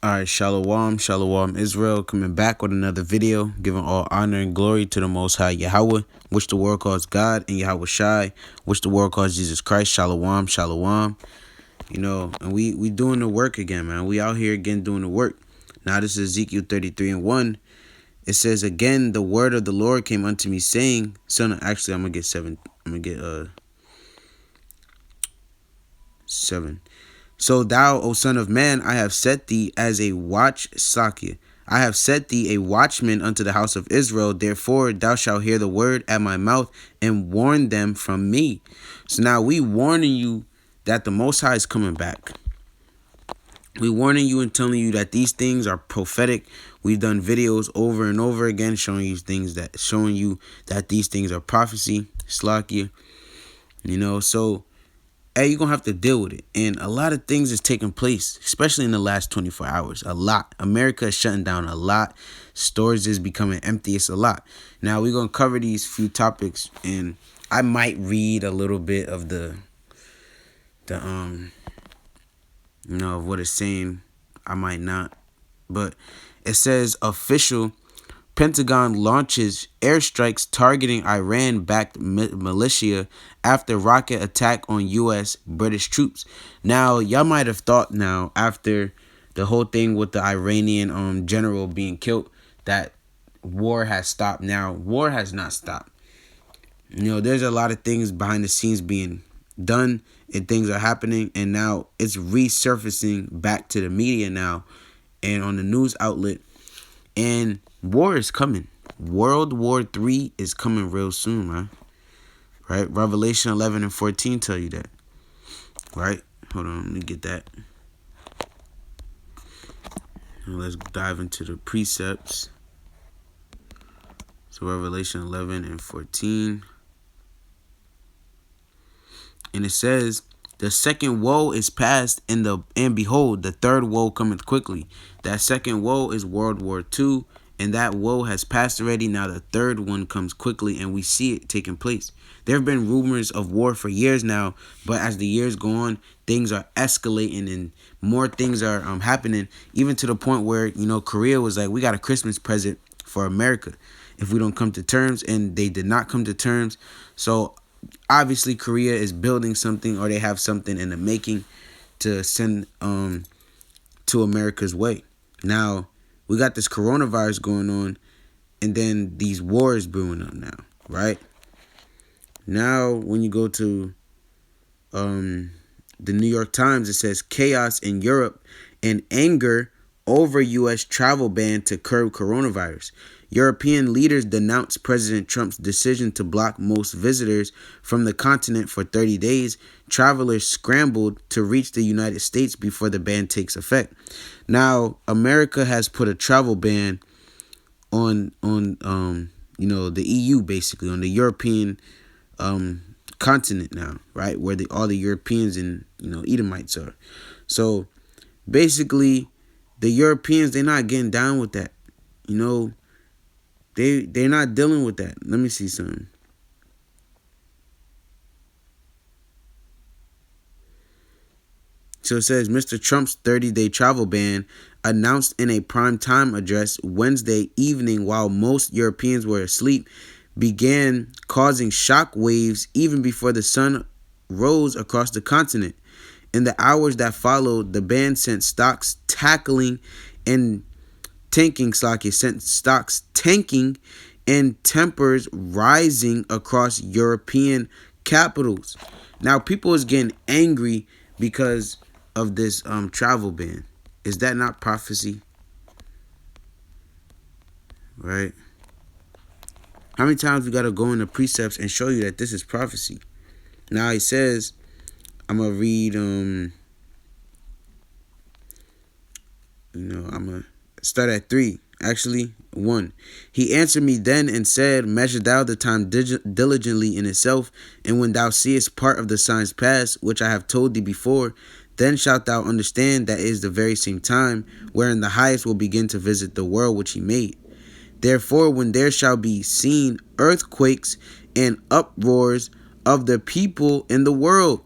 Alright, Shalom, Shalom Israel, coming back with another video, giving all honor and glory to the Most High Yahweh, which the world calls God, and Yahweh Shai, which the world calls Jesus Christ. Shalom, Shalom. And we doing the work again, man. We out here again doing the work. Now this is Ezekiel 33:1. It says, again, the word of the Lord came unto me, saying, son, actually, I'm gonna get 7. I'm gonna get 7. So thou, O son of man, I have set thee as a Sakia. I have set thee a watchman unto the house of Israel. Therefore thou shalt hear the word at my mouth and warn them from me. So now we warning you that the Most High is coming back. We warning you and telling you that these things are prophetic. We've done videos over and over again showing you that these things are prophecy, Slakia. So hey, you're going to have to deal with it. And a lot of things is taking place, especially in the last 24 hours. A lot. America is shutting down a lot. Stores is becoming empty. It's a lot. Now, we're going to cover these few topics. And I might read a little bit of of what it's saying. I might not. But it says, official Pentagon launches airstrikes targeting Iran-backed militia after rocket attack on U.S. British troops. Now, y'all might have thought now, after the whole thing with the Iranian general being killed, that war has stopped. Now, war has not stopped. There's a lot of things behind the scenes being done, and things are happening, and now it's resurfacing back to the media now and on the news outlet. And war is coming. World War III is coming real soon, man. Right? Revelation 11 and 14 tell you that. Right? Hold on, let me get that. Now let's dive into the precepts. So Revelation 11 and 14. And it says, the second woe is past, and behold, the third woe cometh quickly. That second woe is World War II, and that woe has passed already. Now the third one comes quickly, and we see it taking place. There have been rumors of war for years now, but as the years go on, things are escalating and more things are happening, even to the point where, Korea was like, we got a Christmas present for America if we don't come to terms, and they did not come to terms. So obviously Korea is building something, or they have something in the making to send to America's way. Now we got this coronavirus going on, and then these wars brewing up now, right? Now when you go to the New York Times, it says chaos in Europe and anger over U.S. travel ban to curb coronavirus. European leaders denounced President Trump's decision to block most visitors from the continent for 30 days. Travelers scrambled to reach the United States before the ban takes effect. Now, America has put a travel ban on the EU, basically, on the European continent now, right, where all the Europeans and Edomites are. So basically, the Europeans, they're not getting down with that. They're not dealing with that. Let me see something. So it says, Mr. Trump's 30-day travel ban, announced in a primetime address Wednesday evening while most Europeans were asleep, began causing shock waves even before the sun rose across the continent. In the hours that followed, the ban sent stocks tanking and tempers rising across European capitals. Now, people is getting angry because of this travel ban. Is that not prophecy? Right? How many times we got to go into precepts and show you that this is prophecy? Now, it says, I'm going to read, I'm going to start at 3. Actually, 1. He answered me then and said, measure thou the time diligently in itself, and when thou seest part of the signs pass, which I have told thee before, then shalt thou understand that it is the very same time wherein the highest will begin to visit the world which he made. Therefore, when there shall be seen earthquakes and uproars of the people in the world.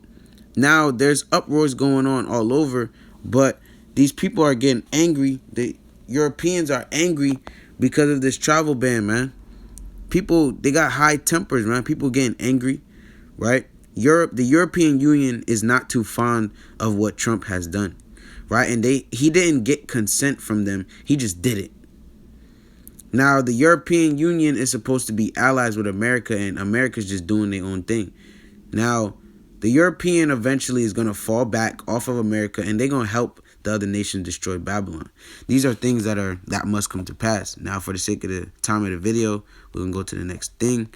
Now, there's uproars going on all over, but these people are getting angry. The Europeans are angry because of this travel ban, man. People, they got high tempers, man. People getting angry, right? The European Union is not too fond of what Trump has done, right? And he didn't get consent from them. He just did it. Now, the European Union is supposed to be allies with America, and America's just doing their own thing. Now, the European eventually is going to fall back off of America, and they're going to help the other nation destroy Babylon. These are things that must come to pass. Now, for the sake of the time of the video, we're going to go to the next thing.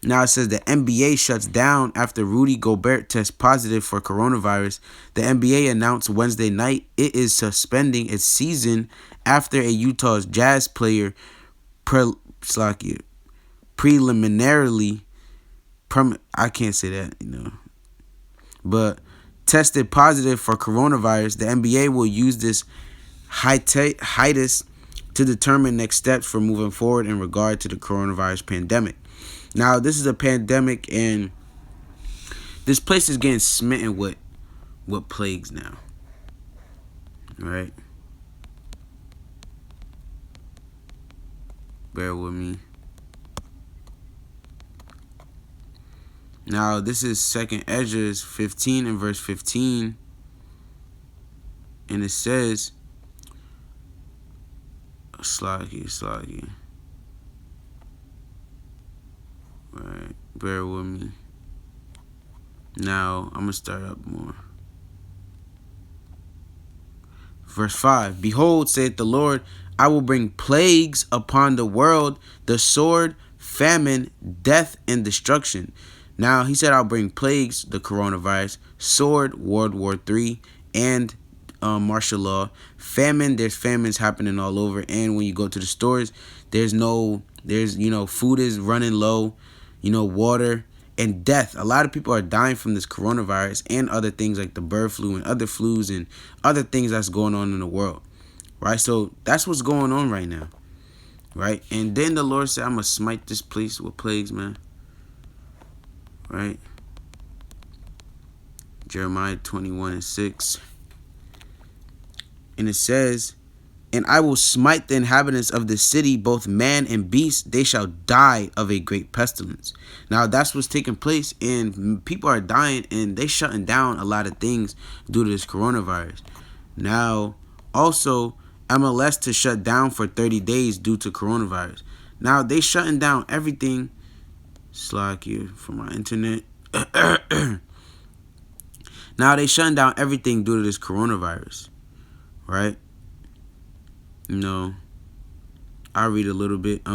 Now it says the NBA shuts down after Rudy Gobert tests positive for coronavirus. The NBA announced Wednesday night it is suspending its season after a Utah Jazz player preliminarily, I can't say that, but tested positive for coronavirus. The NBA will use this hiatus to determine next steps for moving forward in regard to the coronavirus pandemic. Now, this is a pandemic, and this place is getting smitten with plagues now. All right? Bear with me. Now, this is 2 Ezra 15 and verse 15. And it says, Slaggy. Alright, bear with me. Now, I'm going to start up more. Verse 5. Behold, saith the Lord, I will bring plagues upon the world, the sword, famine, death, and destruction. Now, he said I'll bring plagues, the coronavirus, sword, World War III, and martial law. Famine, there's famines happening all over. And when you go to the stores, there's food is running low. Water, and death. A lot of people are dying from this coronavirus and other things like the bird flu and other flus and other things that's going on in the world, right? So that's what's going on right now, right? And then the Lord said, I'm going to smite this place with plagues, man, right? Jeremiah 21 and 6. And it says, and I will smite the inhabitants of the city, both man and beast, they shall die of a great pestilence. Now, that's what's taking place, and people are dying, and they shutting down a lot of things due to this coronavirus. Now, also, MLS to shut down for 30 days due to coronavirus. Now, they shutting down everything. Slack here for my internet. Now, they shutting down everything due to this coronavirus, right? I'll read a little bit.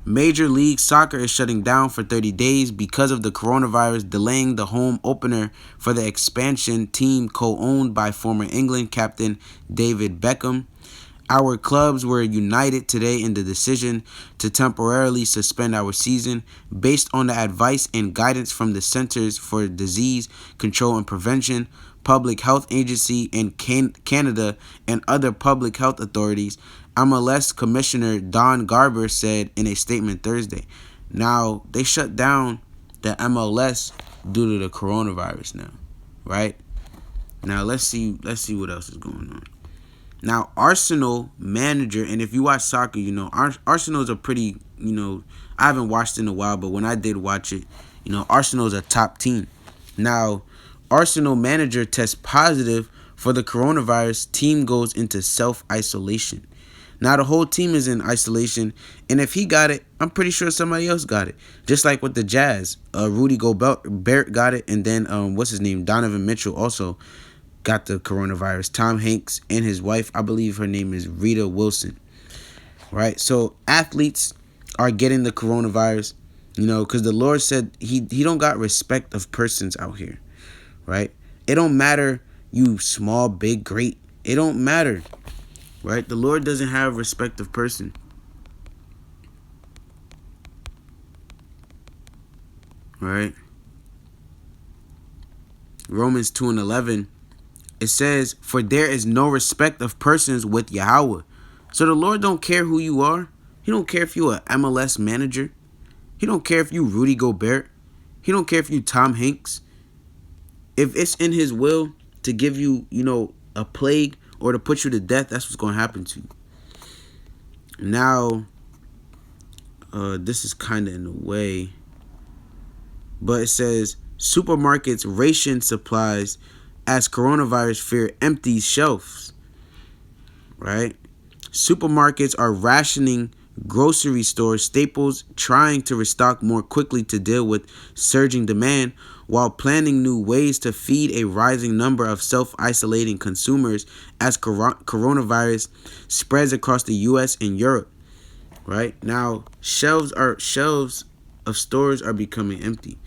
Major League Soccer is shutting down for 30 days because of the coronavirus, delaying the home opener for the expansion team co-owned by former England captain David Beckham. Our clubs were united today in the decision to temporarily suspend our season based on the advice and guidance from the Centers for Disease Control and Prevention, Public Health Agency in Canada, and other public health authorities, MLS Commissioner Don Garber said in a statement Thursday. Now, they shut down the MLS due to the coronavirus now, right? Now, let's see what else is going on. Now, Arsenal manager, and if you watch soccer, Arsenal is a pretty, I haven't watched in a while, but when I did watch it, Arsenal is a top team. Now, Arsenal manager tests positive for the coronavirus. Team goes into self-isolation. Now, the whole team is in isolation, and if he got it, I'm pretty sure somebody else got it. Just like with the Jazz, Rudy Gobert got it, and then, Donovan Mitchell also got the coronavirus. Tom Hanks and his wife, I believe her name is Rita Wilson, right? So athletes are getting the coronavirus, because the Lord said he don't got respect of persons out here, right? It don't matter you small, big, great. It don't matter, right? The Lord doesn't have respect of person. Right? Romans 2 and 11. It says, for there is no respect of persons with Yahweh. So the Lord don't care who you are. He don't care if you a MLS manager. He don't care if you Rudy Gobert. He don't care if you Tom Hanks. If it's in his will to give you, a plague or to put you to death. That's what's going to happen to you. Now, this is kind of in the way, but it says supermarkets ration supplies as coronavirus fear empties shelves, right? Supermarkets are rationing grocery store staples, trying to restock more quickly to deal with surging demand, while planning new ways to feed a rising number of self-isolating consumers as coronavirus spreads across the U.S. and Europe. Right now, shelves of stores are becoming empty.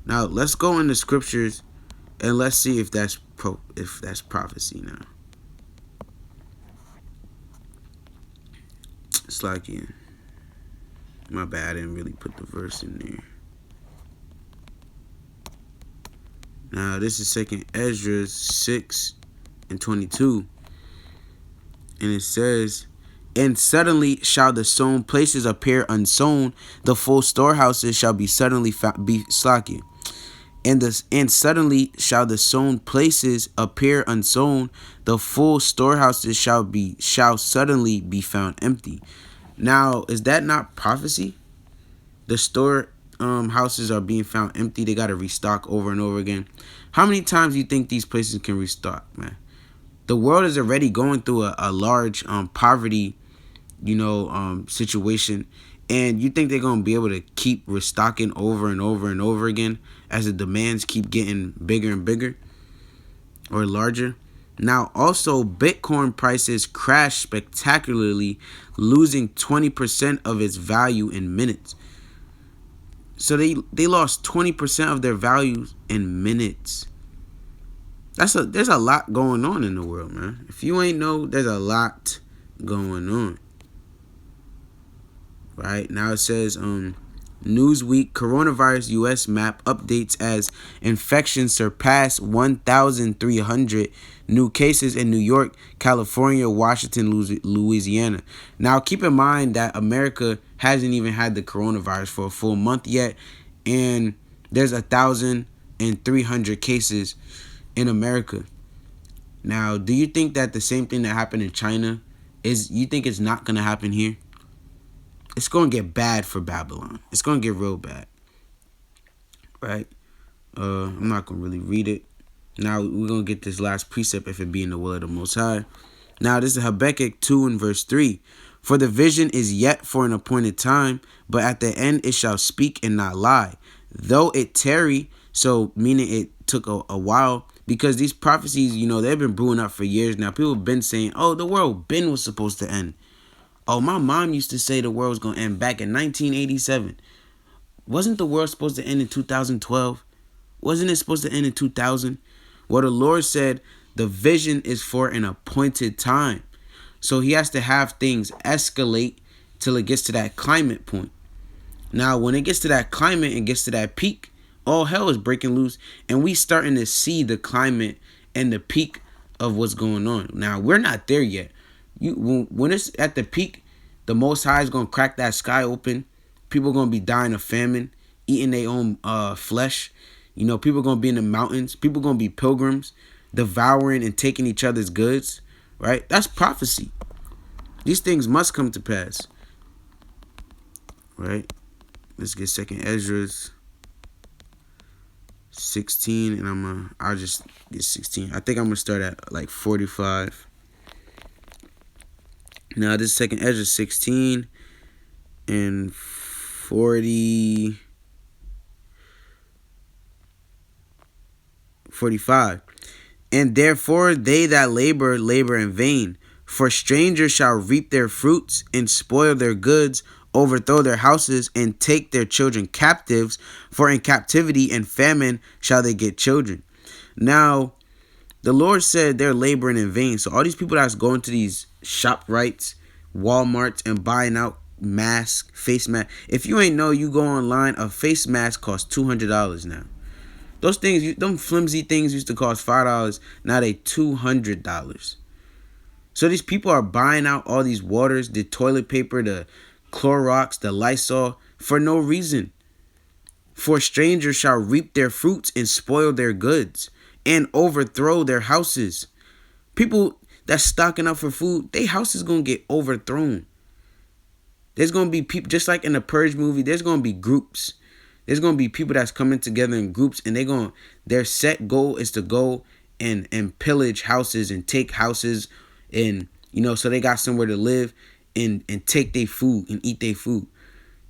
Now, let's go into scriptures and let's see if that's prophecy. Now, it's like, yeah, my bad, I didn't really put the verse in there. Now, this is 2nd Ezra 6:22, and it says, "And suddenly shall the sown places appear unsown; the full storehouses shall be suddenly be slacking. And suddenly shall the sown places appear unsown; the full storehouses shall suddenly be found empty." Now, is that not prophecy? The store houses are being found empty. They got to restock over and over again. How many times do you think these places can restock, man? The world is already going through a large poverty, situation, and you think they're gonna be able to keep restocking over and over and over again as the demands keep getting bigger and bigger or larger? Now, also, Bitcoin prices crashed spectacularly, losing 20% of its value in minutes. So they lost 20% of their values in minutes. There's a lot going on in the world, man. If you ain't know, there's a lot going on. Right now it says Newsweek coronavirus U.S. map updates as infections surpass 1,300 new cases in New York, California, Washington, Louisiana. Now keep in mind that America hasn't even had the coronavirus for a full month yet, and there's 1,300 cases in America. Now, do you think that the same thing that happened in China you think it's not going to happen here? It's going to get bad for Babylon. It's going to get real bad. Right? I'm not going to really read it. Now, we're going to get this last precept if it be in the will of the Most High. Now, this is Habakkuk 2 and verse 3. "For the vision is yet for an appointed time, but at the end it shall speak and not lie. Though it tarry," so meaning it took a while, because these prophecies, they've been brewing up for years now. People have been saying, oh, the world was supposed to end. Oh, my mom used to say the world was going to end back in 1987. Wasn't the world supposed to end in 2012? Wasn't it supposed to end in 2000? Well, the Lord said the vision is for an appointed time. So he has to have things escalate till it gets to that climate point. Now, when it gets to that climate and gets to that peak, all hell is breaking loose, and we starting to see the climate and the peak of what's going on. Now, we're not there yet. When it's at the peak, the Most High is going to crack that sky open. People are going to be dying of famine, eating their own flesh. People are going to be in the mountains. People are going to be pilgrims, devouring and taking each other's goods. Right? That's prophecy. These things must come to pass. Right? Let's get 2nd Ezra 16, and I'll just get 16. I think I'm going to start at like 45. Now, this is 2nd Ezra 16 and 45. "And therefore they that labor in vain. For strangers shall reap their fruits and spoil their goods, overthrow their houses, and take their children captives. For in captivity and famine shall they get children." Now, the Lord said they're laboring in vain. So all these people that's going to these ShopRites, Walmarts, and buying out masks, face mask. If you ain't know, you go online, a face mask costs $200 now. Those things, them flimsy things used to cost $5. Now they $200. So these people are buying out all these waters, the toilet paper, the Clorox, the Lysol, for no reason. "For strangers shall reap their fruits and spoil their goods, and overthrow their houses." People, that's stocking up for food, their house is going to get overthrown. There's going to be people, just like in the Purge movie, there's going to be groups. There's going to be people that's coming together in groups, and their set goal is to go and pillage houses and take houses, and so they got somewhere to live, and take their food and eat their food.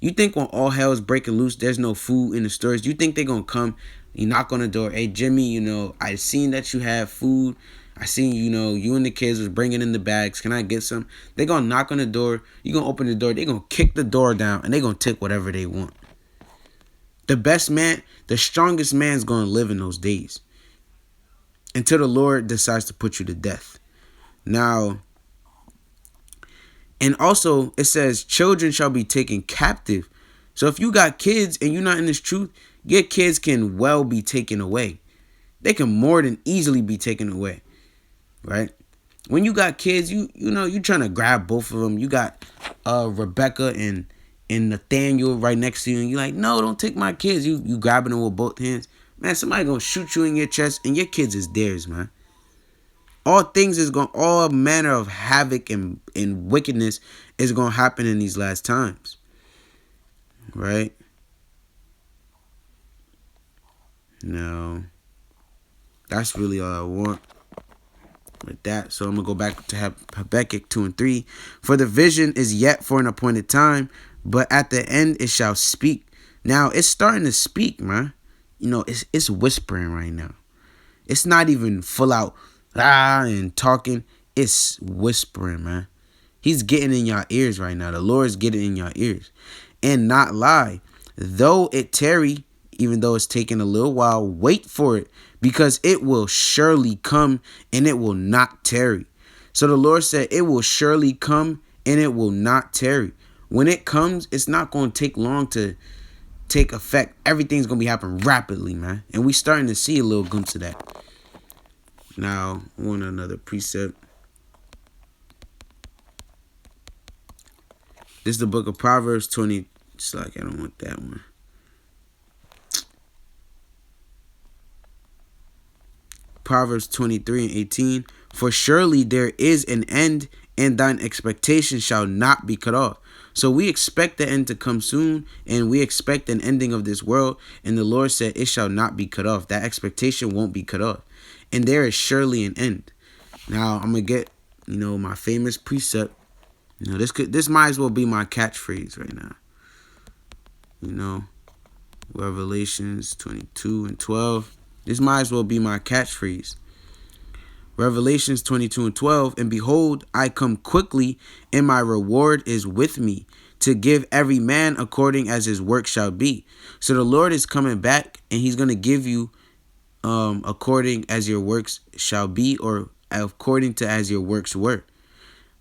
You think when all hell is breaking loose, there's no food in the stores? You think they're going to come, you knock on the door, hey, Jimmy, I seen that you have food. I seen, you and the kids was bringing in the bags. Can I get some? They're going to knock on the door. You're going to open the door. They're going to kick the door down, and they're going to take whatever they want. The best man, the strongest man's going to live in those days until the Lord decides to put you to death. Now, and also, it says, children shall be taken captive. So if you got kids and you're not in this truth, your kids can well be taken away. They can more than easily be taken away, right? When you got kids, you trying to grab both of them. You got Rebecca and Nathaniel right next to you, and you're like, no, don't take my kids. You grabbing them with both hands. Man, somebody gonna shoot you in your chest, and your kids is theirs, man. All manner of havoc and wickedness is going to happen in these last times. Right? Now, that's really all I want with that. So I'm going to go back to Habakkuk 2 and 3. For the vision is yet for an appointed time, but at the end it shall speak. Now, it's starting to speak, man. It's whispering right now. It's not even full out and talking. It's whispering, man. He's getting in your ears right now. The Lord's getting in your ears. And not lie. Though it tarry, even though it's taking a little while, wait for it, because it will surely come and it will not tarry. So the Lord said it will surely come and it will not tarry. When it comes, it's not going to take long to take effect. Everything's going to be happening rapidly, man. And we starting to see a little glimpse of that. Now, I want another precept. This is the book of Proverbs 20. It's like, I don't want that one. Proverbs 23 and 18. For surely there is an end, and thine expectation shall not be cut off. So we expect the end to come soon, and we expect an ending of this world. And the Lord said it shall not be cut off. That expectation won't be cut off. And there is surely an end. Now, I'm going to get, my famous precept. This might as well be my catchphrase right now. Revelations 22 and 12. This might as well be my catchphrase. Revelations 22 and 12. And behold, I come quickly, and my reward is with me, to give every man according as his work shall be. So the Lord is coming back, and he's going to give you according as your works shall be, or according to as your works were.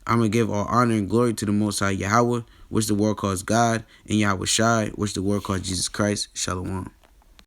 I'm going to give all honor and glory to the Most High Yahweh, which the world calls God, and Yahweh Shai, which the world calls Jesus Christ. Shalom.